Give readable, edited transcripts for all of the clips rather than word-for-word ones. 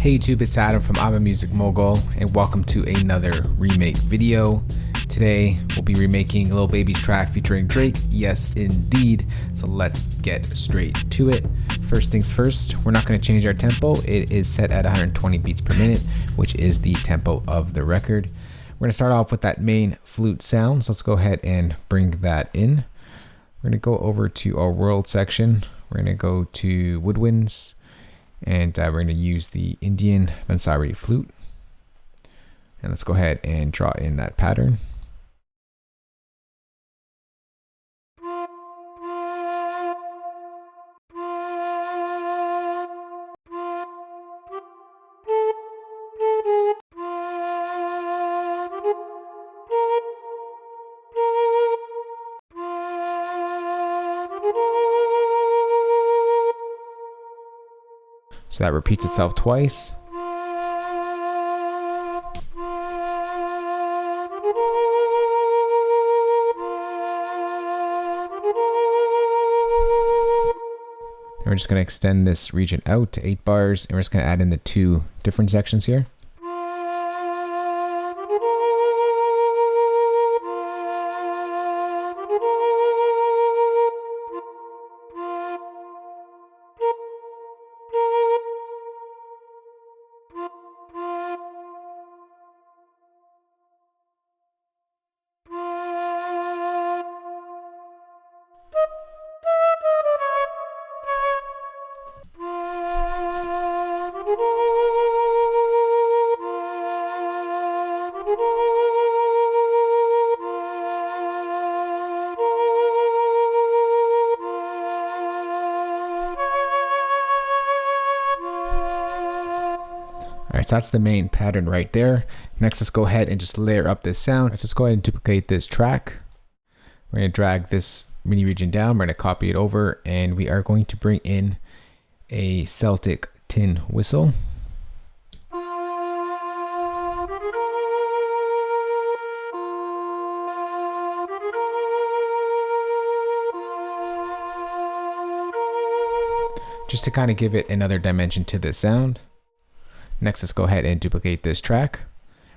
Hey YouTube, it's Adam from I'm a Music Mogul, and welcome to another remake video. Today we'll be remaking Lil Baby's track featuring Drake. Yes, indeed. So let's get straight to it. First things first, we're not going to change our tempo. It is set at 120 beats per minute, which is the tempo of the record. We're going to start off with that main flute sound. So let's go ahead and bring that in. We're going to go over to our world section. We're going to go to woodwinds. And we're going to use the Indian Bansuri flute. And let's go ahead and draw in that pattern. So that repeats itself twice. And we're just going to extend this region out to 8 bars, and we're just going to add in the 2 different sections here. Alright, so that's the main pattern right there. Next, let's go ahead and just layer up this sound. Let's just go ahead and duplicate this track. We're going to drag this MIDI region down. We're going to copy it over, and we are going to bring in a Celtic tin whistle. Just to kind of give it another dimension to the sound. Next, let's go ahead and duplicate this track.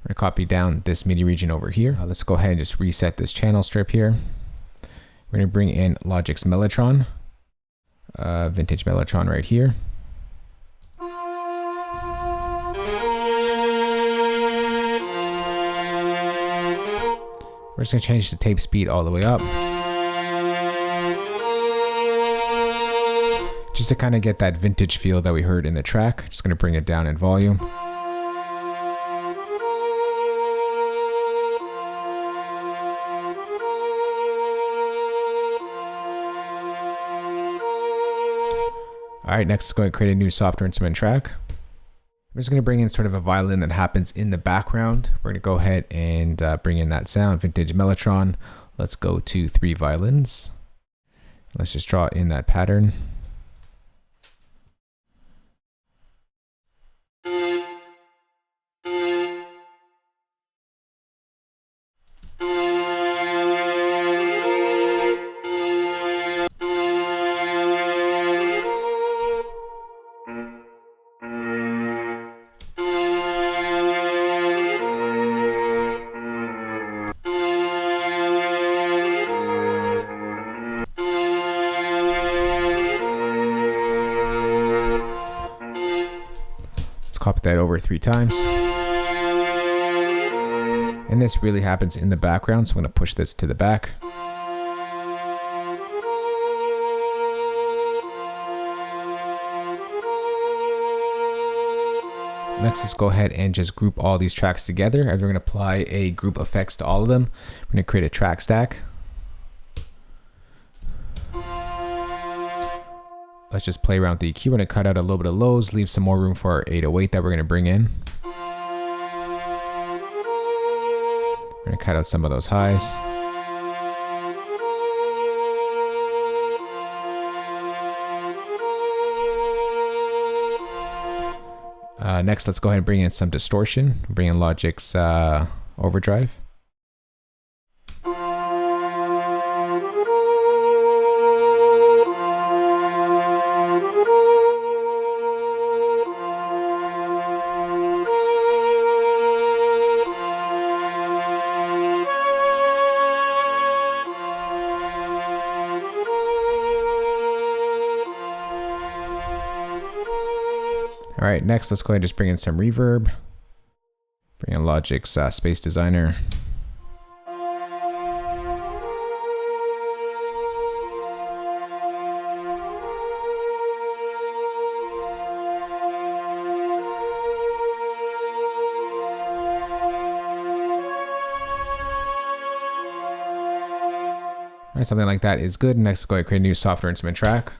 We're going to copy down this MIDI region over here. Let's go ahead and just reset this channel strip here. We're going to bring in Logic's Mellotron, vintage Mellotron right here. We're just going to change the tape speed all the way up. Just to kind of get that vintage feel that we heard in the track. Just going to bring it down in volume. Alright, next let's go and create a new software instrument track. We're just going to bring in sort of a violin that happens in the background. We're going to go ahead and bring in that sound, vintage Mellotron. Let's go to 3 violins. Let's just draw in that pattern. Copy that over 3 times. And this really happens in the background, so I'm going to push this to the back. Next, let's go ahead and just group all these tracks together. We're going to apply a group effects to all of them. We're going to create a track stack. Let's just play around with the EQ. We're going to cut out a little bit of lows, leave some more room for our 808 that we're going to bring in. We're going to cut out some of those highs. Next, let's go ahead and bring in some distortion. Bring in Logic's overdrive. right, next let's go ahead and just bring in some reverb. Bring in Logic's Space Designer. Alright, something like that is good. Next, go ahead and create a new software instrument track.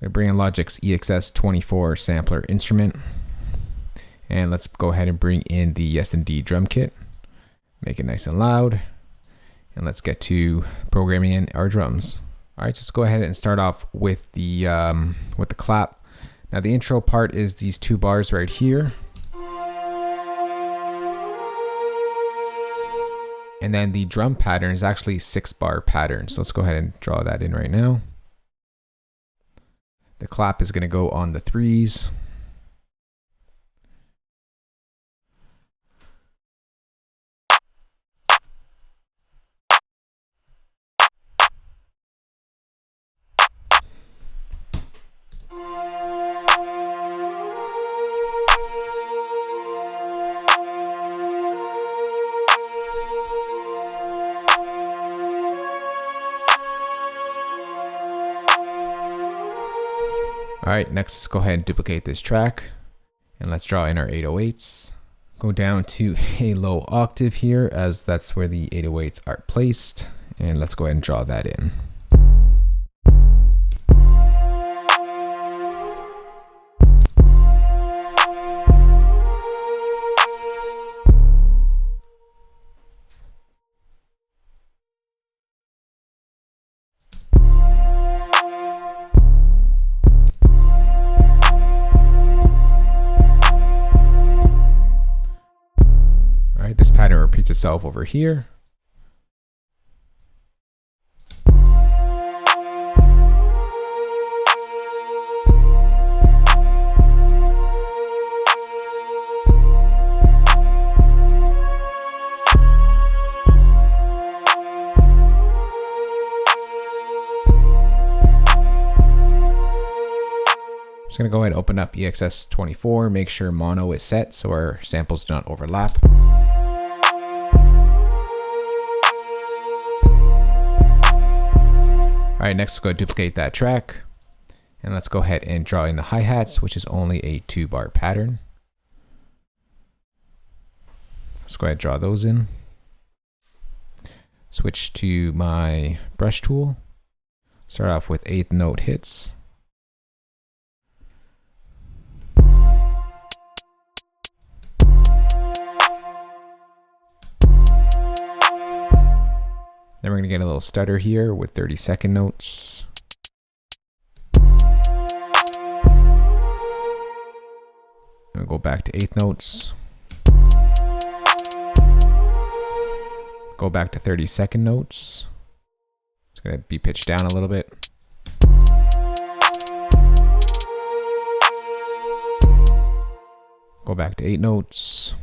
I'm going to bring in Logic's EXS24 sampler instrument. And let's go ahead and bring in the Yes Indeed drum kit. Make it nice and loud. And let's get to programming in our drums. Alright, so let's go ahead and start off with the clap. Now the intro part is these 2 bars right here. And then the drum pattern is actually 6-bar pattern. So let's go ahead and draw that in right now. The clap is going to go on the 3s. Alright, next let's go ahead and duplicate this track and let's draw in our 808s. Go down to a low octave here as that's where the 808s are placed, and let's go ahead and draw that in. This pattern repeats itself over here. Just gonna go ahead and open up EXS24, make sure mono is set so our samples do not overlap. Alright, next let's go duplicate that track. And let's go ahead and draw in the hi-hats, which is only a 2-bar pattern. Let's go ahead and draw those in. Switch to my brush tool. Start off with 8th note hits. Then we're going to get a little stutter here with 32nd notes. We'll go back to 8th notes. Go back to 32nd notes. It's going to be pitched down a little bit. Go back to 8 notes.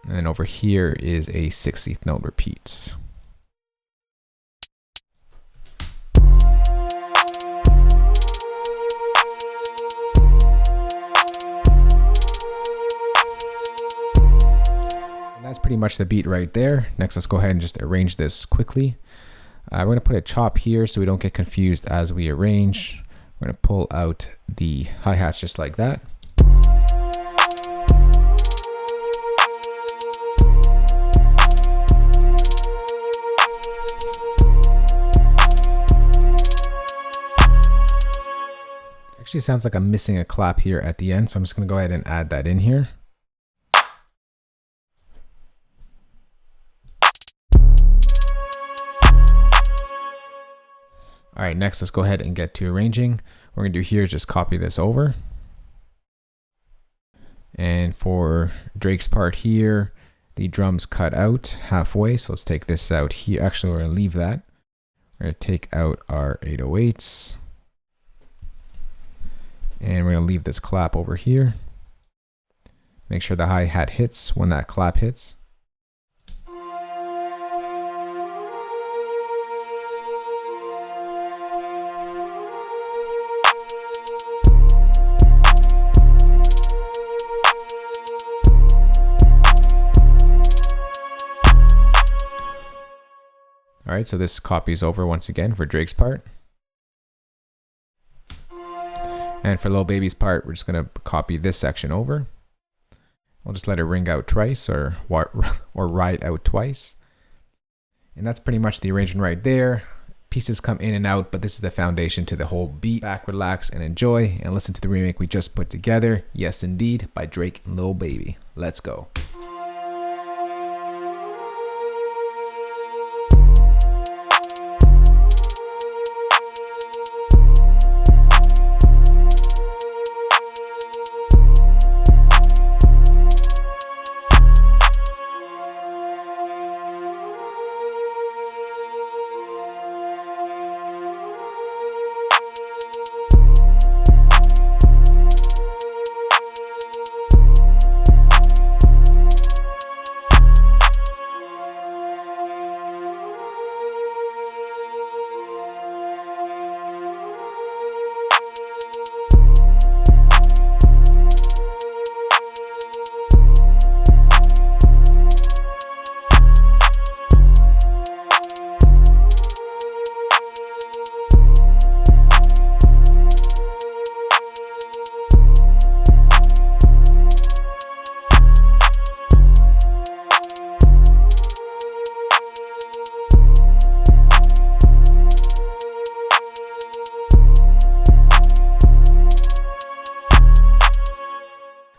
And then over here is a 16th note repeats. And that's pretty much the beat right there. Next, let's go ahead and just arrange this quickly. We're going to put a chop here so we don't get confused as we arrange. We're going to pull out the hi-hats just like that. Actually sounds like I'm missing a clap here at the end, so I'm just going to go ahead and add that in here. Alright, next let's go ahead and get to arranging. What we're going to do here is just copy this over. And for Drake's part here, the drums cut out halfway, so let's take this out here. Actually, we're going to leave that. We're going to take out our 808s. And we're going to leave this clap over here. Make sure the hi-hat hits when that clap hits. All right, so this copies over once again for Drake's part. And for Lil Baby's part, we're just gonna copy this section over. We'll just let it ring out twice or ride out twice. And that's pretty much the arrangement right there. Pieces come in and out, but this is the foundation to the whole beat. Back, relax, and enjoy, and listen to the remake we just put together. Yes, indeed, by Drake and Lil Baby. Let's go.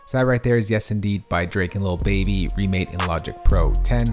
So that right there is Yes Indeed by Drake and Lil Baby, remade in Logic Pro 10.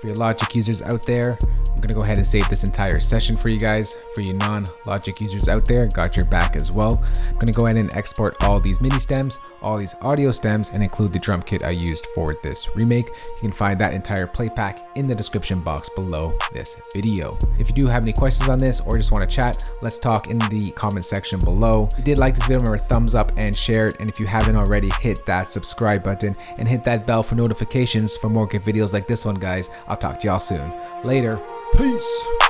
For your Logic users out there, I'm gonna go ahead and save this entire session for you guys. For you non-Logic users out there, got your back as well. I'm gonna go ahead and export all these MIDI stems, all these audio stems, and include the drum kit I used for this remake. You can find that entire playpack in the description box below this video. If you do have any questions on this or just want to chat, let's talk in the comment section below. If you did like this video, remember thumbs up and share it. And if you haven't already, hit that subscribe button and hit that bell for notifications for more good videos like this one, guys. I'll talk to y'all soon. Later. Peace.